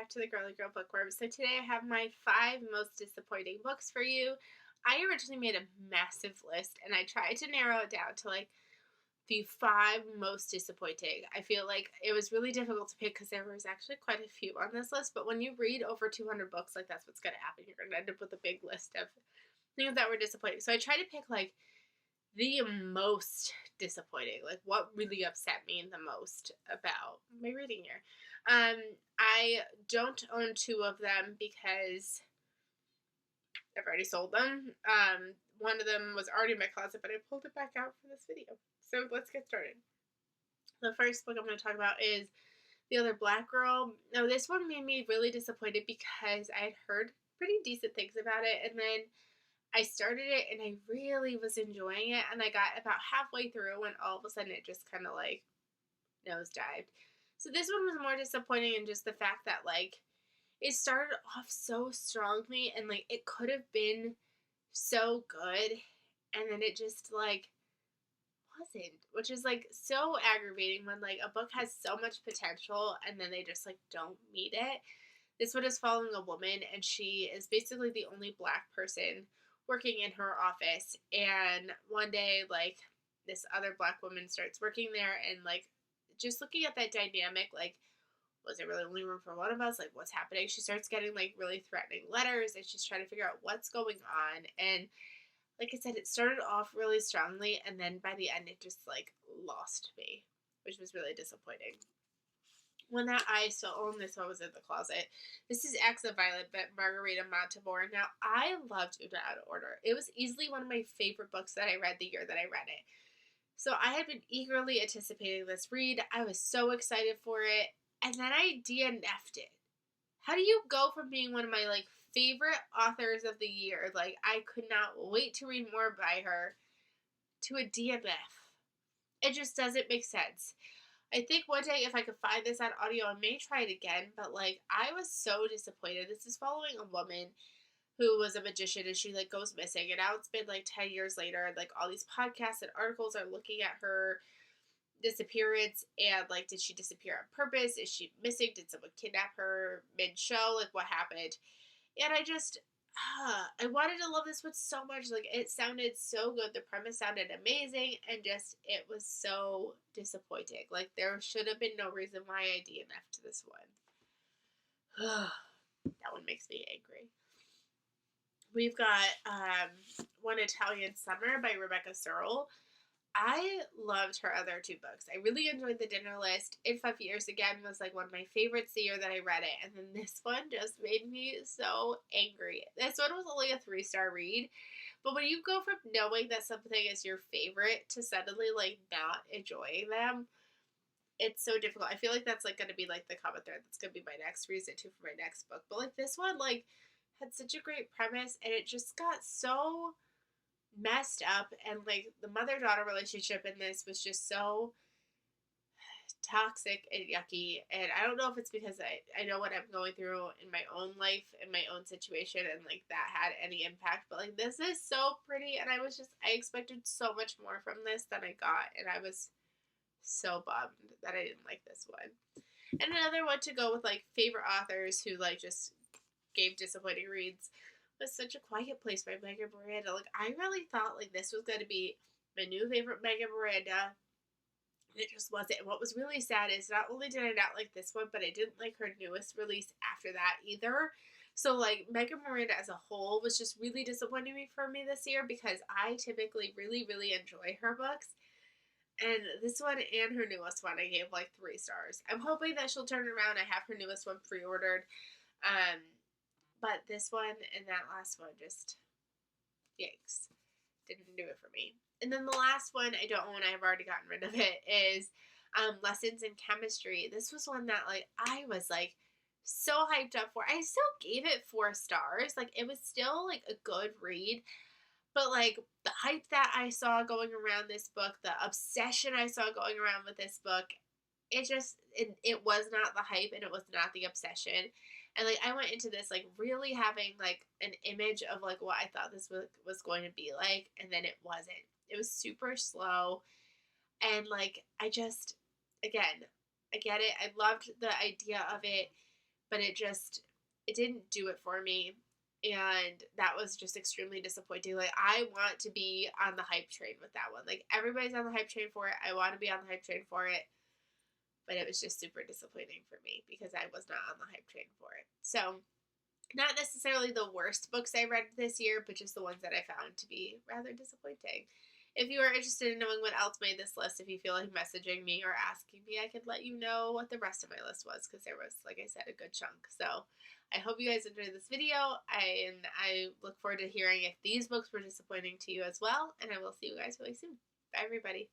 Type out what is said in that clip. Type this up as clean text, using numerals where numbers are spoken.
back to the Girly Girl Bookworm. So today I have my 5 most disappointing books for you. I originally made a massive list and I tried to narrow it down to like the 5 most disappointing. I feel like it was really difficult to pick because there was actually quite a few on this list, but when you read over 200 books, like that's what's going to happen. You're going to end up with a big list of things that were disappointing. So I tried to pick like the most disappointing, like what really upset me the most about my reading year. I don't own 2 of them because I've already sold them. One of them was already in my closet, but I pulled it back out for this video. So let's get started. The first book I'm going to talk about is The Other Black Girl. Now, this one made me really disappointed because I had heard pretty decent things about it, and then I started it and I really was enjoying it, and I got about halfway through and all of a sudden it just kind of like nosedived. So this one was more disappointing in just the fact that like it started off so strongly and like it could have been so good and then it just like wasn't, which is like so aggravating when like a book has so much potential and then they just like don't meet it. This one is following a woman and she is basically the only Black person working in her office, and one day like this other Black woman starts working there and like just looking at that dynamic, like was there really only room for one of us, like what's happening? She starts getting like really threatening letters and she's trying to figure out what's going on, and like I said, it started off really strongly and then by the end it just like lost me, which was really disappointing. One that I still own, this one was in the closet. This is Acts of Violet by Margarita Montevore. Now, I loved Uta Out of Order. It was easily one of my favorite books that I read the year that I read it. So I had been eagerly anticipating this read. I was so excited for it. And then I DNF'd it. How do you go from being one of my like favorite authors of the year, like I could not wait to read more by her, to a DNF? It just doesn't make sense. I think one day if I could find this on audio, I may try it again, but like I was so disappointed. This is following a woman who was a magician and she like goes missing, and now it's been like 10 years later and like all these podcasts and articles are looking at her disappearance and like did she disappear on purpose? Is she missing? Did someone kidnap her mid-show? Like what happened? And I wanted to love this one so much. Like it sounded so good. The premise sounded amazing, and just it was so disappointing. Like there should have been no reason why I DNF'd this one. That one makes me angry. We've got One Italian Summer by Rebecca Searle. I loved her other 2 books. I really enjoyed The Dinner List. In 5 Years Again was like one of my favorites the year that I read it. And then this one just made me so angry. This one was only a 3-star read. But when you go from knowing that something is your favorite to suddenly like not enjoying them, it's so difficult. I feel like that's like going to be like the common thread. That's going to be my next reason too for my next book. But like this one like had such a great premise and it just got so messed up, and like the mother-daughter relationship in this was just so toxic and yucky, and I don't know if it's because I know what I'm going through in my own life, in my own situation, and like that had any impact, but like this is so pretty, and I expected so much more from this than I got, and I was so bummed that I didn't like this one. And another one to go with like favorite authors who like just gave disappointing reads was Such a Quiet Place by Megan Miranda. Like I really thought like this was going to be my new favorite Megan Miranda. It just wasn't. And what was really sad is not only did I not like this one, but I didn't like her newest release after that either. So like Megan Miranda as a whole was just really disappointing for me this year because I typically really, really enjoy her books. And this one and her newest one I gave like 3 stars. I'm hoping that she'll turn around. I have her newest one pre-ordered. But this one and that last one just, yikes, didn't do it for me. And then the last one I don't own, I've already gotten rid of it, is Lessons in Chemistry. This was one that like I was like so hyped up for. I still gave it 4 stars. Like it was still like a good read. But like the hype that I saw going around this book, the obsession I saw going around with this book, it was not the hype and it was not the obsession. And like I went into this like really having like an image of like what I thought this book was going to be like, and then it wasn't. It was super slow, and like I just, again, I get it. I loved the idea of it, but it didn't do it for me. And that was just extremely disappointing. Like, I want to be on the hype train with that one. Like, everybody's on the hype train for it. I want to be on the hype train for it. But it was just super disappointing for me because I was not on the hype train for it. So, not necessarily the worst books I read this year, but just the ones that I found to be rather disappointing. If you are interested in knowing what else made this list, if you feel like messaging me or asking me, I could let you know what the rest of my list was, because there was, like I said, a good chunk. So I hope you guys enjoyed this video, and I look forward to hearing if these books were disappointing to you as well, and I will see you guys really soon. Bye, everybody.